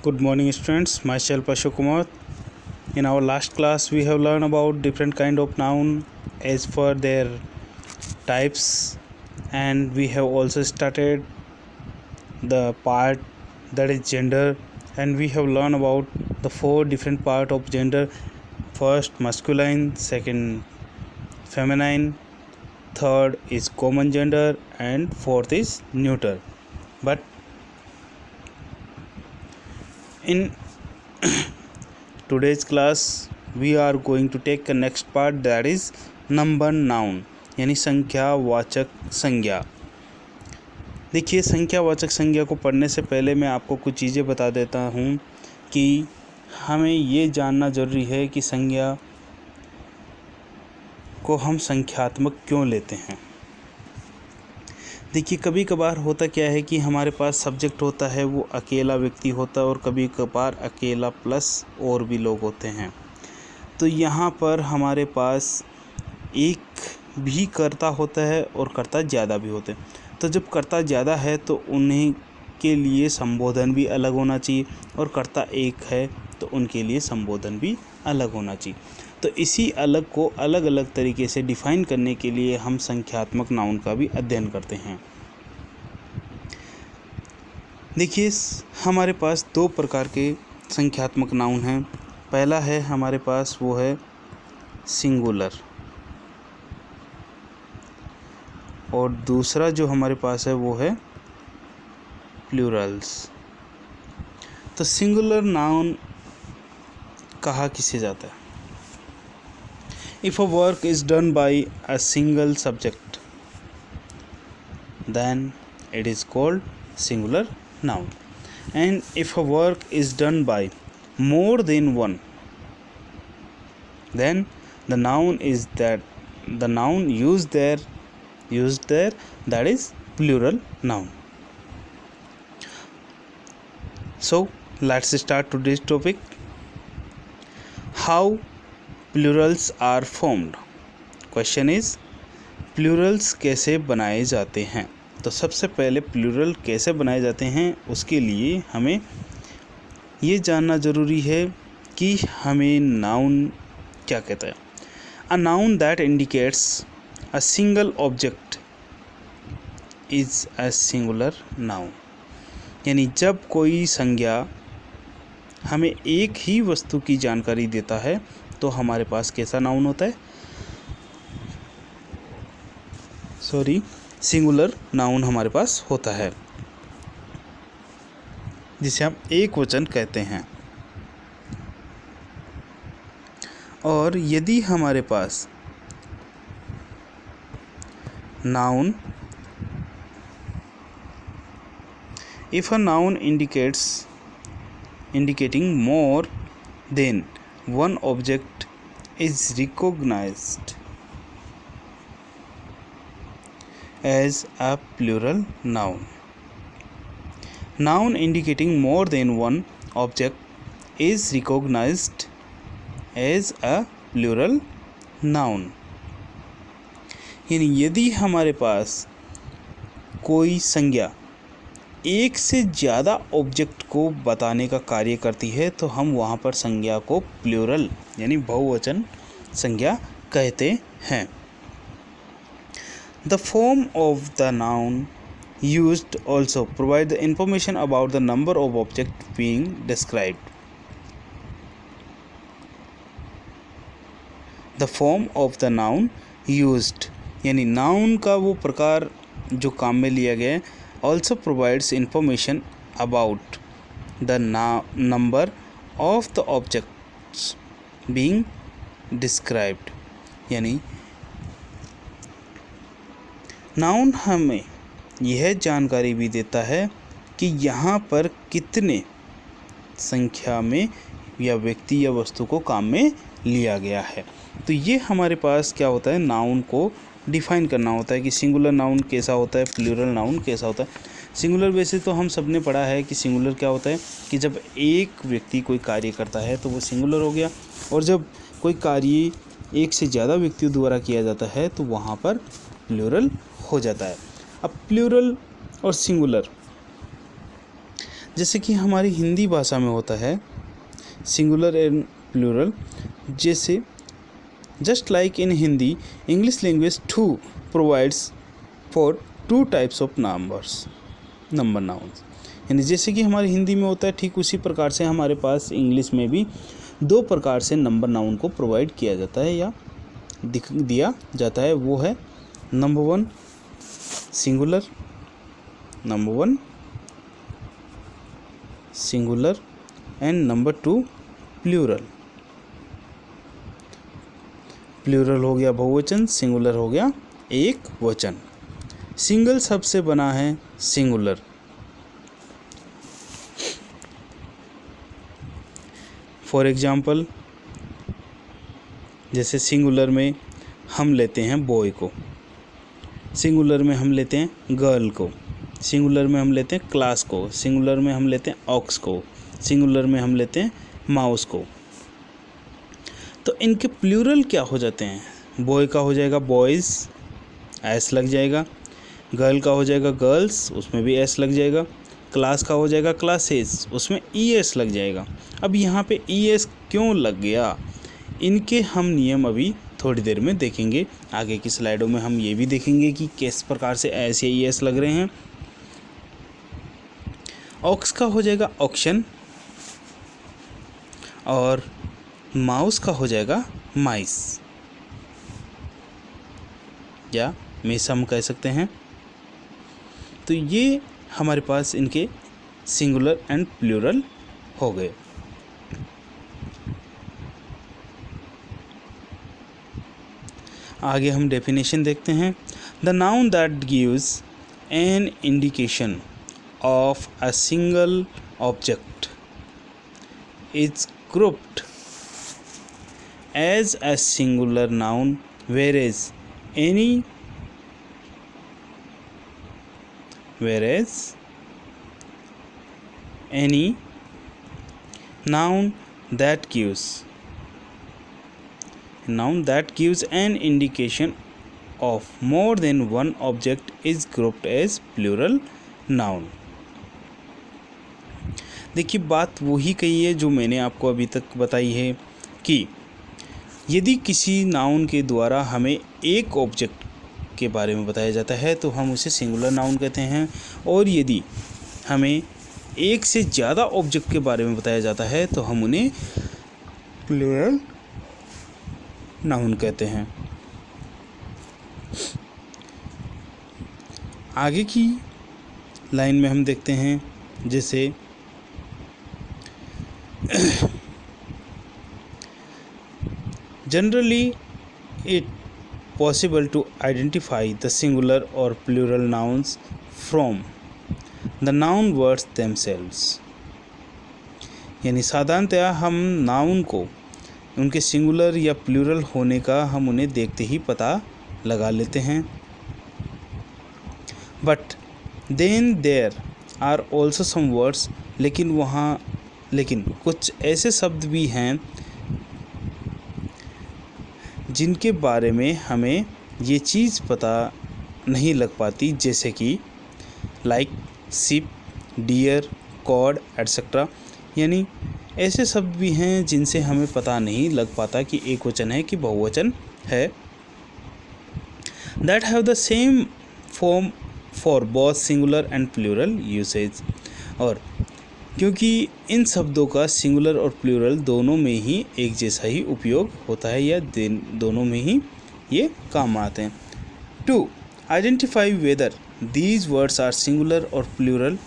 Good morning students, myself Ashok Kumar. In our last class we have learned about different kind of noun as per their types, and we have also started the part that is gender, and we have learned about the four different part of gender. First masculine, second feminine, third is common gender, and fourth is neuter. But in today's class we are going to take the next part, that is number noun यानी संख्यावाचक संज्ञा। देखिए, संख्यावाचक संज्ञा को पढ़ने से पहले मैं आपको कुछ चीज़ें बता देता हूँ कि हमें ये जानना ज़रूरी है कि संज्ञा को हम संख्यात्मक क्यों लेते हैं। देखिए, कभी कभार होता क्या है कि हमारे पास सब्जेक्ट होता है, वो अकेला व्यक्ति होता है, और कभी कभार अकेला प्लस और भी लोग होते हैं। तो यहाँ पर हमारे पास एक भी कर्ता होता है और कर्ता ज़्यादा भी होते हैं। तो जब कर्ता ज़्यादा है तो उन्हीं के लिए संबोधन भी अलग होना चाहिए, और कर्ता एक है तो उनके लिए संबोधन भी अलग होना चाहिए। तो इसी अलग को अलग अलग तरीके से डिफाइन करने के लिए हम संख्यात्मक नाउन का भी अध्ययन करते हैं। देखिए, हमारे पास दो प्रकार के संख्यात्मक नाउन हैं। पहला है हमारे पास वो है सिंगुलर, और दूसरा जो हमारे पास है वो है प्लूरल्स। तो सिंगुलर नाउन कहा किसे जाता है? If a work is done by a single subject, then it is called singular noun. And if a work is done by more than one, then the noun used there that is plural noun. So let's start today's topic. How plurals are formed. Question is, plurals कैसे बनाए जाते हैं? तो सबसे पहले plural कैसे बनाए जाते हैं उसके लिए हमें ये जानना ज़रूरी है कि हमें नाउन क्या कहता है। A noun that indicates a single object is a singular noun. यानी जब कोई संज्ञा हमें एक ही वस्तु की जानकारी देता है तो हमारे पास कैसा नाउन होता है? सिंगुलर नाउन हमारे पास होता है, जिसे हम एक वचन कहते हैं। और यदि हमारे पास noun, if a noun indicating more than one object is recognized as a plural noun. Noun indicating more than one object is recognized as a plural noun. यानी यदि हमारे पास कोई संज्ञा एक से ज़्यादा ऑब्जेक्ट को बताने का कार्य करती है तो हम वहाँ पर संज्ञा को प्लूरल यानी बहुवचन संज्ञा कहते हैं। The form of the noun used also provide the information about the number of object being described. The form of the noun used यानी नाउन का वो प्रकार जो काम में लिया गया है, also provides information about the number of the objects being described। यानी नाउन हमें यह जानकारी भी देता है कि यहाँ पर कितने संख्या में या व्यक्ति या वस्तु को काम में लिया गया है। तो ये हमारे पास क्या होता है, नाउन को डिफ़ाइन करना होता है कि सिंगुलर नाउन कैसा होता है, प्लूरल नाउन कैसा होता है। सिंगुलर वैसे तो हम सब ने पढ़ा है कि सिंगुलर क्या होता है कि जब एक व्यक्ति कोई कार्य करता है तो वो सिंगुलर हो गया, और जब कोई कार्य एक से ज़्यादा व्यक्तियों द्वारा किया जाता है तो वहाँ पर प्लूरल हो जाता है। अब प्लूरल और सिंगुलर जैसे कि हमारी हिंदी भाषा में होता है सिंगुलर एंड प्लूरल, जैसे just like in Hindi, English language too provides for two types of number nouns. यानी जैसे कि हमारी हिंदी में होता है, ठीक उसी प्रकार से हमारे पास इंग्लिश में भी दो प्रकार से नंबर नाउन को प्रोवाइड किया जाता है या दिया जाता है। वो है number 1 singular, and number 2 plural. Plural हो गया बहुवचन, सिंगुलर हो गया एक वचन। सिंगल शब्द से बना है सिंगुलर। फॉर एग्जाम्पल, जैसे सिंगुलर में हम लेते हैं बॉय को, सिंगुलर में हम लेते हैं गर्ल को, सिंगुलर में हम लेते हैं क्लास को, सिंगुलर में हम लेते हैं ऑक्स को, सिंगुलर में हम लेते हैं माउस को। तो इनके प्लूरल क्या हो जाते हैं? बॉय का हो जाएगा बॉयज़, एस लग जाएगा। गर्ल का हो जाएगा गर्ल्स, उसमें भी एस लग जाएगा। क्लास का हो जाएगा क्लासेस, उसमें ई एस लग जाएगा। अब यहाँ पे ई एस क्यों लग गया, इनके हम नियम अभी थोड़ी देर में देखेंगे। आगे की स्लाइडों में हम ये भी देखेंगे कि किस प्रकार से एस या ई एस लग रहे हैं। ऑक्स का हो जाएगा ऑक्शन, और माउस का हो जाएगा माइस, या मिस हम कह सकते हैं। तो ये हमारे पास इनके सिंगुलर एंड प्लूरल हो गए। आगे हम डेफिनेशन देखते हैं। The noun that gives an indication of a single object is grouped as a singular noun, whereas any noun that gives an indication of more than one object is grouped as plural noun। देखिए, बात वही कही है जो मैंने आपको अभी तक बताई है कि यदि किसी नाउन के द्वारा हमें एक ऑब्जेक्ट के बारे में बताया जाता है तो हम उसे सिंगुलर नाउन कहते हैं, और यदि हमें एक से ज़्यादा ऑब्जेक्ट के बारे में बताया जाता है तो हम उन्हें प्लूरल नाउन कहते हैं। आगे की लाइन में हम देखते हैं, जैसे generally it possible to identify the singular or plural nouns from the noun words themselves। यानी साधारणतया हम नाउन को उनके सिंगुलर या प्लूरल होने का हम उन्हें देखते ही पता लगा लेते हैं। But then there are also some words, लेकिन कुछ ऐसे शब्द भी हैं जिनके बारे में हमें ये चीज़ पता नहीं लग पाती, जैसे कि like ship, deer, cod etcetera. यानी ऐसे शब्द भी हैं जिनसे हमें पता नहीं लग पाता कि एक वचन है कि बहुवचन है। That have the same form for both singular and plural usage. और क्योंकि इन शब्दों का सिंगुलर और प्लूरल दोनों में ही एक जैसा ही उपयोग होता है, या दोनों में ही ये काम आते हैं। To identify whether these words are singular और plural,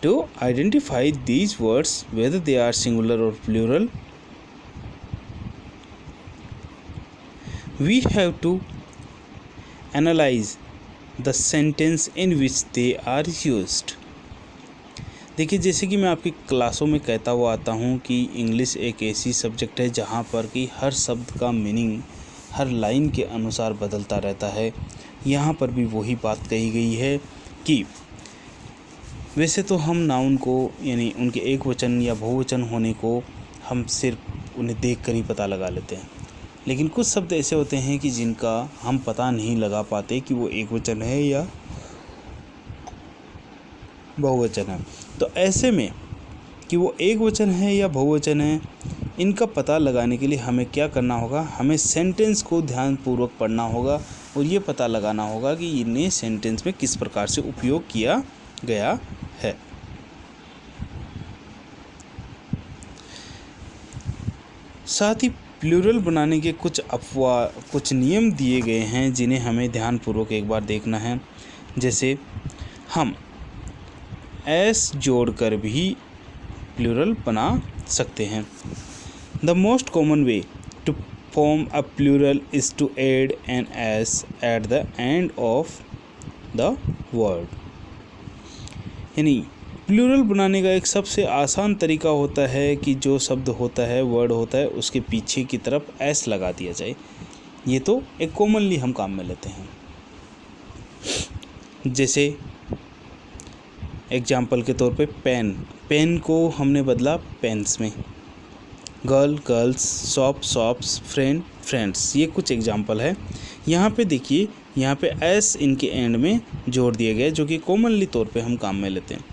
to identify these words whether they are singular or plural, we have to analyze the sentence in which they are used। देखिए, जैसे कि मैं आपकी क्लासों में कहता हुआ आता हूँ कि इंग्लिश एक ऐसी सब्जेक्ट है जहाँ पर कि हर शब्द का मीनिंग हर लाइन के अनुसार बदलता रहता है। यहाँ पर भी वही बात कही गई है कि वैसे तो हम नाउन को यानी उनके एक वचन या बहुवचन होने को हम सिर्फ उन्हें देखकर ही पता लगा लेते हैं, लेकिन कुछ शब्द ऐसे होते हैं कि जिनका हम पता नहीं लगा पाते कि वो एक वचन है या बहुवचन है। तो ऐसे में कि वो एक वचन है या बहुवचन है, इनका पता लगाने के लिए हमें क्या करना होगा, हमें सेंटेंस को ध्यानपूर्वक पढ़ना होगा और ये पता लगाना होगा कि इन्हें सेंटेंस में किस प्रकार से उपयोग किया गया है। साथ ही प्लूरल बनाने के कुछ नियम दिए गए हैं जिन्हें हमें ध्यानपूर्वक एक बार देखना है। जैसे हम एस जोड़कर भी प्लूरल बना सकते हैं। The most common way to form a plural is to add an S at the end of the word. यानी प्लूरल बनाने का एक सबसे आसान तरीका होता है कि जो शब्द होता है, वर्ड होता है, उसके पीछे की तरफ एस लगा दिया जाए। ये तो एक कॉमनली हम काम में लेते हैं। जैसे एग्जाम्पल के तौर पे पेन को हमने बदला पेन्स में, girl girls, shop shops, friend friends. ये कुछ एग्जाम्पल है। यहाँ पे देखिए, यहाँ पे एस इनके एंड में जोड़ दिया गया है, जो कि कॉमनली तौर पे हम काम में लेते हैं।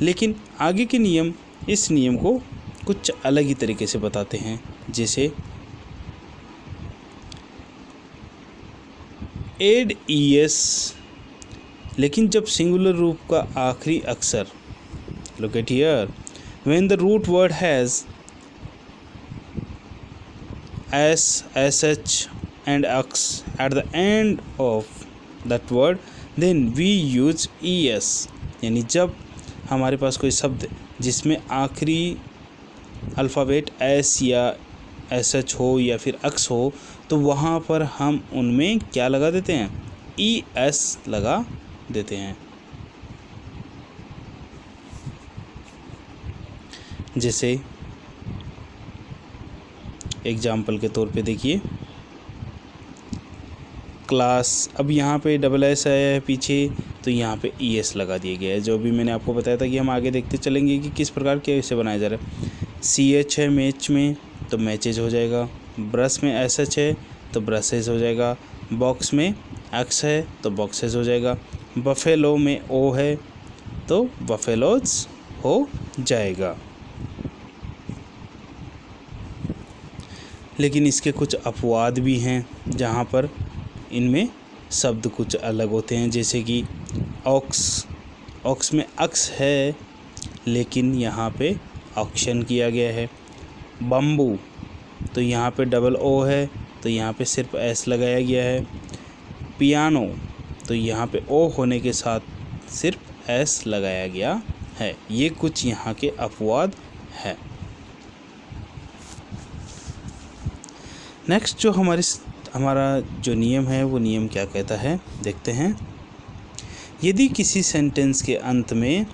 लेकिन आगे के नियम इस नियम को कुछ अलग ही तरीके से बताते हैं। जैसे एड ईएस, लेकिन जब सिंगुलर रूप का आखिरी अक्षर, look at here, when the root word has s, sh and x at the end of that word, then we use es। यानी जब हमारे पास कोई शब्द जिसमें आखिरी अल्फ़ाबेट एस या एस एच हो या फिर एक्स हो, तो वहाँ पर हम उनमें क्या लगा देते हैं, ई एस लगा देते हैं। जैसे एग्जाम्पल के तौर पे देखिए, क्लास, अब यहाँ पे डबल एस आया है पीछे, तो यहाँ पे ई एस लगा दिया गया है। जो भी मैंने आपको बताया था कि हम आगे देखते चलेंगे कि किस प्रकार के इसे बनाया जा रहा है। सी एच है मैच में, तो मैचेज हो जाएगा। ब्रश में एस एच है, तो ब्रशेज हो जाएगा। बॉक्स में एक्स है, तो बॉक्सेज हो जाएगा। बफेलो में ओ है, तो बफेलोज हो जाएगा। लेकिन इसके कुछ अपवाद भी हैं जहाँ पर इनमें शब्द कुछ अलग होते हैं। जैसे कि ऑक्स में अक्स है, लेकिन यहाँ पे ऑक्शन किया गया है। बम्बू, तो यहाँ पे डबल ओ है, तो यहाँ पे सिर्फ एस लगाया गया है। पियानो, तो यहाँ पे ओ होने के साथ सिर्फ एस लगाया गया है। ये कुछ यहाँ के अपवाद है। नेक्स्ट जो हमारा जो नियम है, वो नियम क्या कहता है, देखते हैं। यदि किसी सेंटेंस के अंत में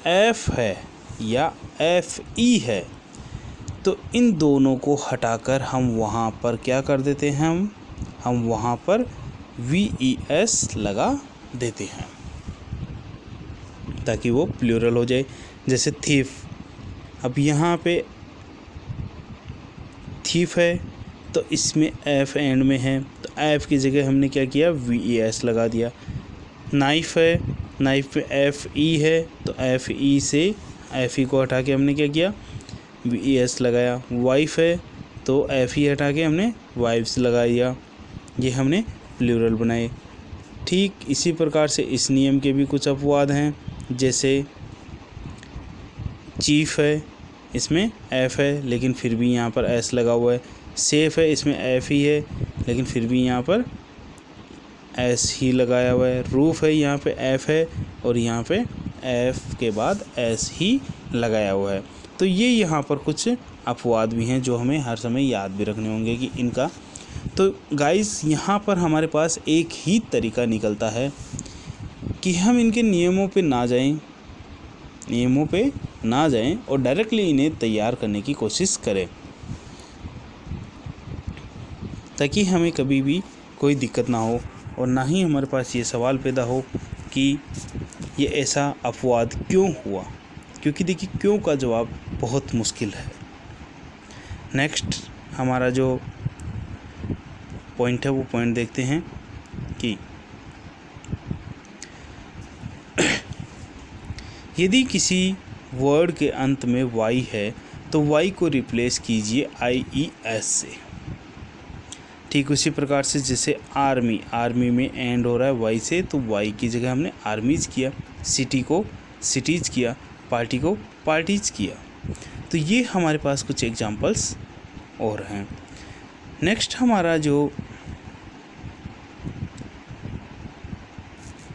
एफ है या एफ ई है, तो इन दोनों को हटाकर हम वहाँ पर क्या कर देते हैं, हम वहाँ पर वी ई एस लगा देते हैं ताकि वो प्लूरल हो जाए। जैसे थीफ, अब यहाँ पे थीफ है, तो इसमें एफ एंड में है, तो एफ की जगह हमने क्या किया, वी ई एस लगा दिया। नाइफ है, नाइफ पे एफ ई है, तो एफ ई से एफ ई को हटा के हमने क्या किया, वी ई एस लगाया। वाइफ है, तो एफ ई हटा के हमने वाइफ्स लगा दिया। ये हमने प्लूरल बनाए। ठीक इसी प्रकार से इस नियम के भी कुछ अपवाद हैं। जैसे चीफ है, इसमें एफ है, लेकिन फिर भी यहाँ पर एस लगा हुआ है। सेफ है, इसमें एफ ही है, लेकिन फिर भी यहाँ पर एस ही लगाया हुआ है। रूफ है, यहाँ पे एफ है और यहाँ पे एफ के बाद एस ही लगाया हुआ है। तो ये यहाँ पर कुछ अपवाद भी हैं जो हमें हर समय याद भी रखने होंगे कि इनका। तो गाइस, यहाँ पर हमारे पास एक ही तरीका निकलता है कि हम इनके नियमों पे ना जाएं और डायरेक्टली इन्हें तैयार करने की कोशिश करें, ताकि हमें कभी भी कोई दिक्कत ना हो और ना ही हमारे पास ये सवाल पैदा हो कि ये ऐसा अपवाद क्यों हुआ। क्योंकि देखिए, क्यों का जवाब बहुत मुश्किल है। नेक्स्ट हमारा जो पॉइंट है, वो पॉइंट देखते हैं कि यदि किसी वर्ड के अंत में वाई है तो वाई को रिप्लेस कीजिए IES से। ठीक उसी प्रकार से जैसे आर्मी में एंड हो रहा है वाई से, तो वाई की जगह हमने आर्मीज़ किया, सिटी को सिटीज़ किया, पार्टी को पार्टीज़ किया। तो ये हमारे पास कुछ एग्जांपल्स और हैं। नेक्स्ट हमारा जो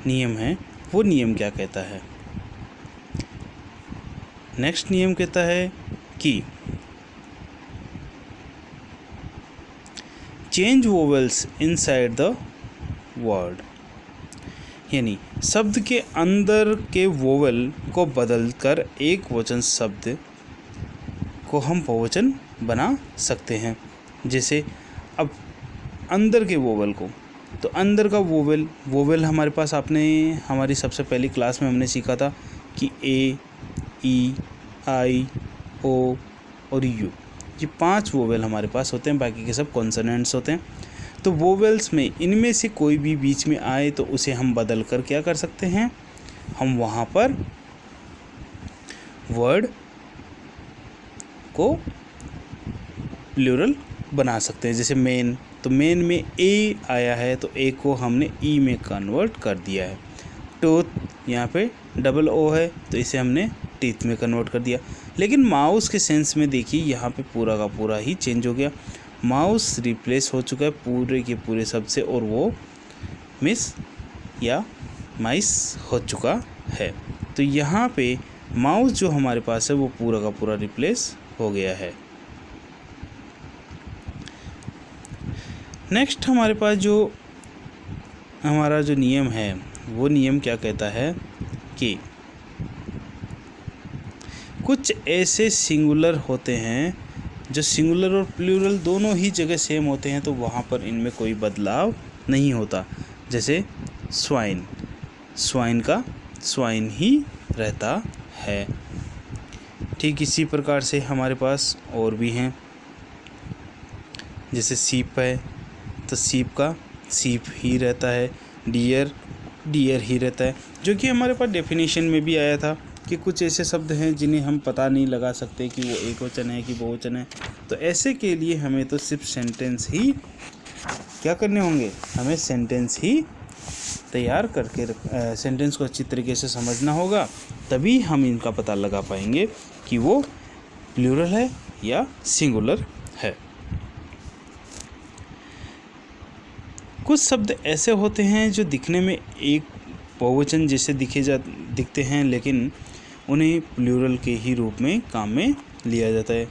नियम है वो नियम क्या कहता है? नेक्स्ट नियम कहता है कि change vowels inside the word, यानी शब्द के अंदर के वोवेल को बदलकर एक वचन शब्द को हम बहुवचन बना सकते हैं। जैसे अब अंदर के वोवेल को, तो अंदर का वोवेल हमारे पास आपने हमारी सबसे पहली क्लास में हमने सीखा था कि A, E, I, O और U, ये 5 वोवेल हमारे पास होते हैं, बाकी के सब कॉन्सोनेंट्स होते हैं। तो वोवेल्स में इनमें से कोई भी बीच में आए तो उसे हम बदल कर क्या कर सकते हैं, हम वहाँ पर वर्ड को प्लूरल बना सकते हैं। जैसे मेन, तो मेन में ए आया है तो ए को हमने ई में कन्वर्ट कर दिया है। टूथ, यहाँ पे डबल ओ है तो इसे हमने टीथ में कन्वर्ट कर दिया। लेकिन माउस के सेंस में देखिए यहाँ पे पूरा का पूरा ही चेंज हो गया। माउस रिप्लेस हो चुका है पूरे के पूरे शब्द से और वो मिस या माइस हो चुका है। तो यहाँ पे माउस जो हमारे पास है वो पूरा का पूरा रिप्लेस हो गया है। नेक्स्ट हमारे पास जो हमारा जो नियम है वो नियम क्या कहता है कि कुछ ऐसे सिंगुलर होते हैं जो सिंगुलर और प्लूरल दोनों ही जगह सेम होते हैं, तो वहाँ पर इनमें कोई बदलाव नहीं होता। जैसे स्वाइन का स्वाइन ही रहता है। ठीक इसी प्रकार से हमारे पास और भी हैं, जैसे सीप है तो सीप का सीप ही रहता है, डियर ही रहता है, जो कि हमारे पास डेफिनेशन में भी आया था कि कुछ ऐसे शब्द हैं जिन्हें हम पता नहीं लगा सकते कि वो एक वचन है कि बहुवचन है। तो ऐसे के लिए हमें तो सिर्फ सेंटेंस ही क्या करने होंगे, हमें सेंटेंस ही तैयार करके सेंटेंस को अच्छी तरीके से समझना होगा, तभी हम इनका पता लगा पाएंगे कि वो प्लूरल है या सिंगुलर है। कुछ शब्द ऐसे होते हैं जो दिखने में एक बहुवचन जैसे दिखते हैं, लेकिन उन्हें प्लूरल के ही रूप में काम में लिया जाता है।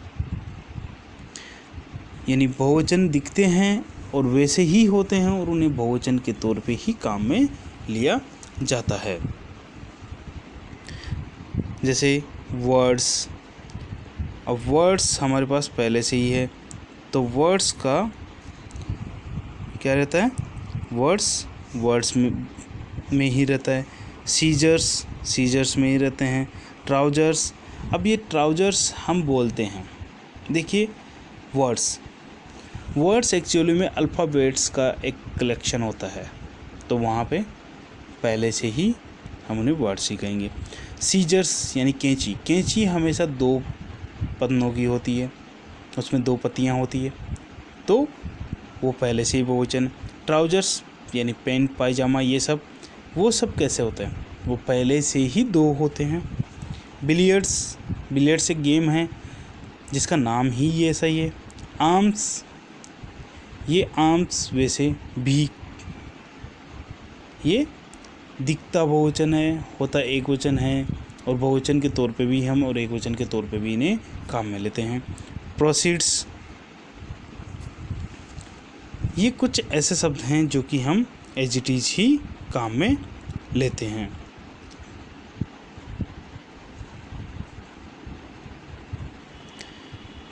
यानी बहुवचन दिखते हैं और वैसे ही होते हैं और उन्हें बहुवचन के तौर पे ही काम में लिया जाता है। जैसे वर्ड्स, अब वर्ड्स हमारे पास पहले से ही है तो वर्ड्स का क्या रहता है, वर्ड्स में ही रहता है। सीजर्स में ही रहते हैं। ट्राउजर्स, अब ये ट्राउजर्स हम बोलते हैं, देखिए वर्ड्स एक्चुअली में अल्फ़ाबेट्स का एक कलेक्शन होता है, तो वहाँ पे पहले से ही हम उन्हें वर्ड्स ही कहेंगे। सीजर्स यानी कैंची हमेशा 2 पन्नों की होती है, उसमें 2 पत्तियाँ होती है, तो वो पहले से ही बहुवचन। ट्राउजर्स यानी पैंट पायजामा, ये सब वो सब कैसे होते हैं, वो पहले से ही 2 होते हैं। बिलियर्ड्स एक गेम है जिसका नाम ही ये ऐसा ही है। आर्म्स वैसे भी ये दिखता बहुवचन है, होता एक वचन है, और बहुवचन के तौर पे भी हम और एक वचन के तौर पे भी इन्हें काम में लेते हैं। प्रोसीड्स, ये कुछ ऐसे शब्द हैं जो कि हम एज इट इज ही काम में लेते हैं।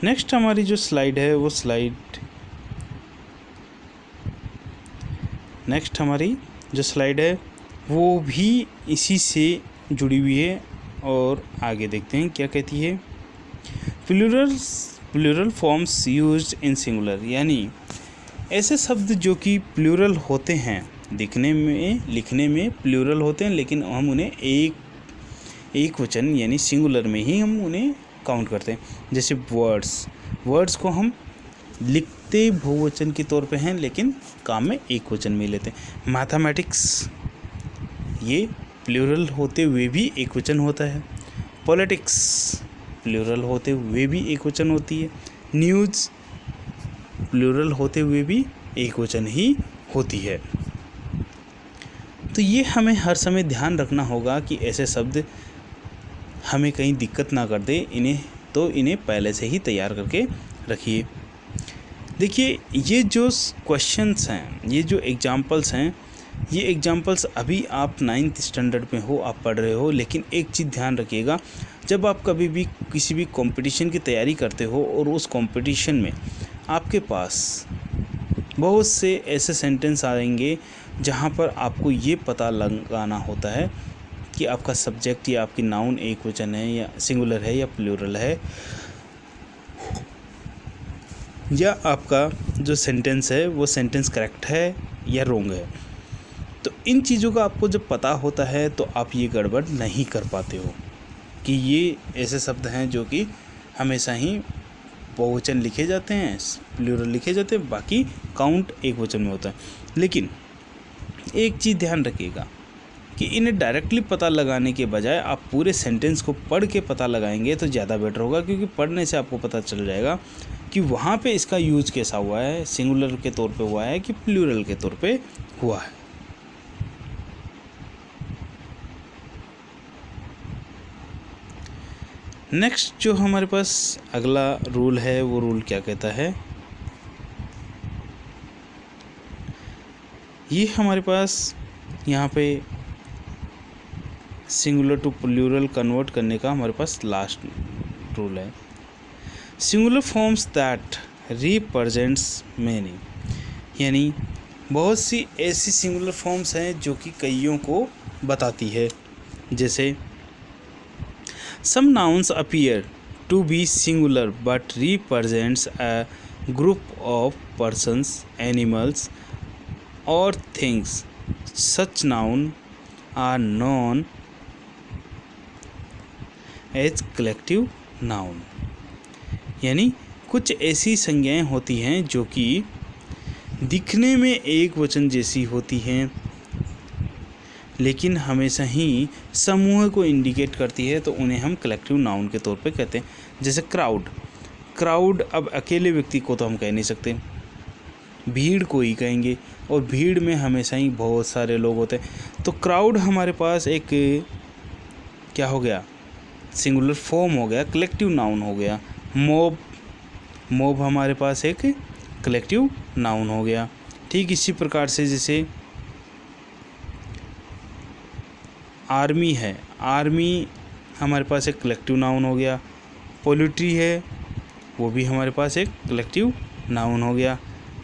नेक्स्ट हमारी जो स्लाइड है वो भी इसी से जुड़ी हुई है, और आगे देखते हैं क्या कहती है। Plural forms used in singular, यानी ऐसे शब्द जो कि प्लूरल होते हैं, दिखने में लिखने में प्लूरल होते हैं, लेकिन हम उन्हें एक वचन यानी सिंगुलर में ही हम उन्हें काउंट करते हैं। जैसे वर्ड्स को हम लिखते बहुवचन के तौर पे हैं लेकिन काम में एक वचन में लेते हैं। मैथमेटिक्स ये प्लूरल होते हुए भी एक वचन होता है। पॉलिटिक्स प्लूरल होते हुए भी एक वचन होती है। न्यूज़ प्लूरल होते हुए भी एक वचन ही होती है। तो ये हमें हर समय ध्यान रखना होगा कि ऐसे शब्द हमें कहीं दिक्कत ना कर दे, इन्हें पहले से ही तैयार करके रखिए। देखिए ये जो क्वेश्चंस हैं, ये जो एग्जाम्पल्स हैं, ये एग्जाम्पल्स अभी आप 9th स्टैंडर्ड में हो, आप पढ़ रहे हो, लेकिन एक चीज़ ध्यान रखिएगा, जब आप कभी भी किसी भी कंपटीशन की तैयारी करते हो और उस कंपटीशन में आपके पास बहुत से ऐसे सेंटेंस आएंगे जहाँ पर आपको ये पता लगाना होता है कि आपका सब्जेक्ट या आपकी नाउन एक वचन है या सिंगुलर है या प्लूरल है, या आपका जो सेंटेंस है वो सेंटेंस करेक्ट है या रॉन्ग है। तो इन चीज़ों का आपको जब पता होता है तो आप ये गड़बड़ नहीं कर पाते हो कि ये ऐसे शब्द हैं जो कि हमेशा ही बहुवचन लिखे जाते हैं, प्लूरल लिखे जाते हैं, बाकी काउंट एक वचन में होता है। लेकिन एक चीज़ ध्यान रखिएगा कि इन्हें डायरेक्टली पता लगाने के बजाय आप पूरे सेंटेंस को पढ़ के पता लगाएंगे तो ज़्यादा बेटर होगा, क्योंकि पढ़ने से आपको पता चल जाएगा कि वहाँ पे इसका यूज़ कैसा हुआ है, सिंगुलर के तौर पे हुआ है कि प्लूरल के तौर पे हुआ है। नेक्स्ट जो हमारे पास अगला रूल है, वो रूल क्या कहता है, ये हमारे पास यहाँ पे सिंगुलर टू प्लूरल कन्वर्ट करने का हमारे पास लास्ट रूल है। Singular forms that represents many, यानी बहुत सी ऐसी सिंगुलर फॉर्म्स हैं जो कि कईयों को बताती है। जैसे some nouns appear to be singular but represents a group of persons, animals और things. Such noun are known as collective noun. यानी कुछ ऐसी संज्ञाएं होती हैं जो कि दिखने में एक वचन जैसी होती हैं लेकिन हमेशा ही समूह को इंडिकेट करती है, तो उन्हें हम कलेक्टिव नाउन के तौर पे कहते हैं। जैसे क्राउड अब अकेले व्यक्ति को तो हम कह नहीं सकते, भीड़ को ही कहेंगे, और भीड़ में हमेशा ही बहुत सारे लोग होते हैं। तो क्राउड हमारे पास एक क्या हो गया, सिंगुलर फॉर्म हो गया, कलेक्टिव नाउन हो गया। मॉब हमारे पास एक कलेक्टिव नाउन हो गया। ठीक इसी प्रकार से जैसे आर्मी है, आर्मी हमारे पास एक कलेक्टिव नाउन हो गया। पोल्ट्री है, वो भी हमारे पास एक कलेक्टिव नाउन हो गया।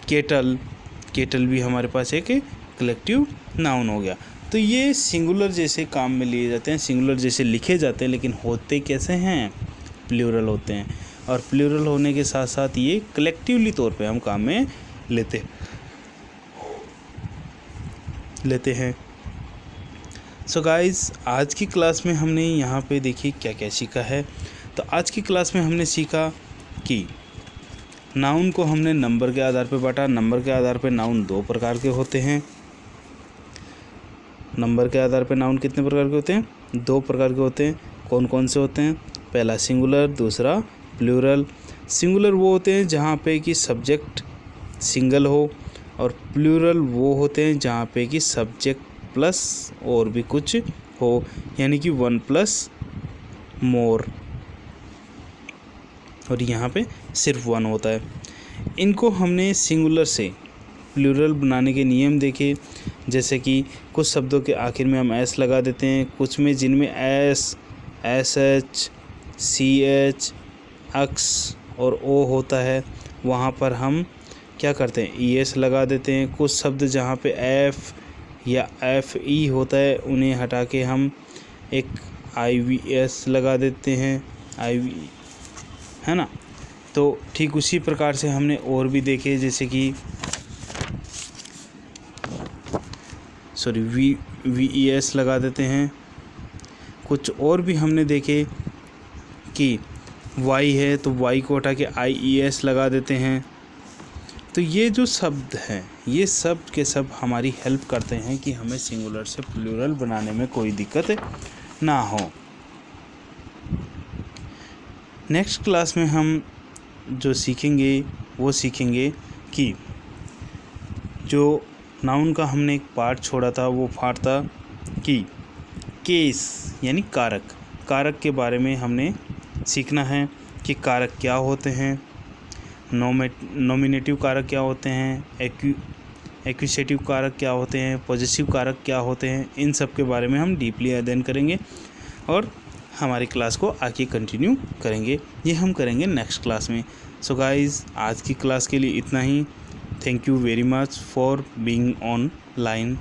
केटल भी हमारे पास एक कलेक्टिव नाउन हो गया। तो ये सिंगुलर जैसे काम में लिए जाते हैं, सिंगुलर जैसे लिखे जाते हैं, लेकिन होते कैसे हैं, प्लूरल होते हैं। और प्लूरल होने के साथ साथ ये कलेक्टिवली तौर पे हम काम में लेते हैं। सो गाइज़, आज की क्लास में हमने यहाँ पे देखिए क्या क्या सीखा है। तो आज की क्लास में हमने सीखा कि नाउन को हमने नंबर के आधार पे बांटा। नंबर के आधार पे नाउन दो प्रकार के होते हैं। नंबर के आधार पे नाउन कितने प्रकार के होते हैं, दो प्रकार के होते हैं। कौन कौन से होते हैं, पहला सिंगुलर, दूसरा प्लूरल। सिंगुलर वो होते हैं जहाँ पे कि सब्जेक्ट सिंगल हो, और प्लूरल वो होते हैं जहाँ पे कि सब्जेक्ट प्लस और भी कुछ हो, यानी कि 1 प्लस मोर, और यहाँ पे सिर्फ 1 होता है। इनको हमने सिंगुलर से प्लूरल बनाने के नियम देखे, जैसे कि कुछ शब्दों के आखिर में हम एस लगा देते हैं, कुछ में जिनमें S, S H, C H, X और ओ होता है, वहाँ पर हम क्या करते हैं, ई एस लगा देते हैं। कुछ शब्द जहाँ पे एफ या एफ ई होता है, उन्हें हटा के हम एक आई वी एस लगा देते हैं, आई वी, है ना। तो ठीक उसी प्रकार से हमने और भी देखे, जैसे कि वी ई एस लगा देते हैं। कुछ और भी हमने देखे कि वाई है तो वाई को हटा के IES लगा देते हैं। तो ये जो शब्द हैं ये सब के सब हमारी हेल्प करते हैं कि हमें सिंगुलर से प्लूरल बनाने में कोई दिक्कत ना हो। नेक्स्ट क्लास में हम जो सीखेंगे वो सीखेंगे कि जो नाउन का हमने एक पार्ट छोड़ा था वो पार्ट था कि केस यानी कारक। कारक के बारे में हमने सीखना है कि कारक क्या होते हैं, नॉमिनेटिव कारक क्या होते हैं, एक्विसेटिव कारक क्या होते हैं, पॉजिटिव कारक क्या होते हैं। इन सब के बारे में हम डीपली अध्ययन करेंगे और हमारी क्लास को आगे कंटिन्यू करेंगे। ये हम करेंगे नेक्स्ट क्लास में। सो गाइस, आज की क्लास के लिए इतना ही। Thank you very much for being online.